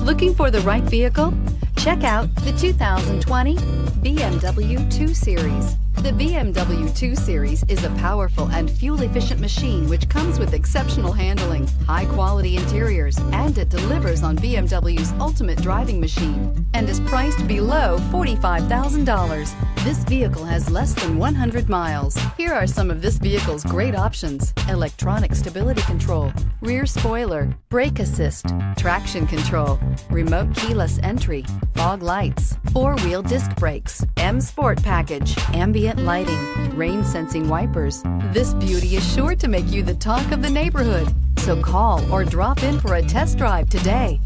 Looking for the right vehicle? Check out the 2020 BMW 2 Series. The BMW 2 Series is a powerful and fuel-efficient machine which comes with exceptional handling, high-quality interiors, and it delivers on BMW's ultimate driving machine and is priced below $45,000. This vehicle has less than 100 miles. Here are some of this vehicle's great options: electronic stability control, rear spoiler, brake assist, traction control, remote keyless entry, fog lights, four-wheel disc brakes, M Sport package, ambient lighting, rain sensing wipers. This beauty is sure to make you the talk of the neighborhood. So call or drop in for a test drive today.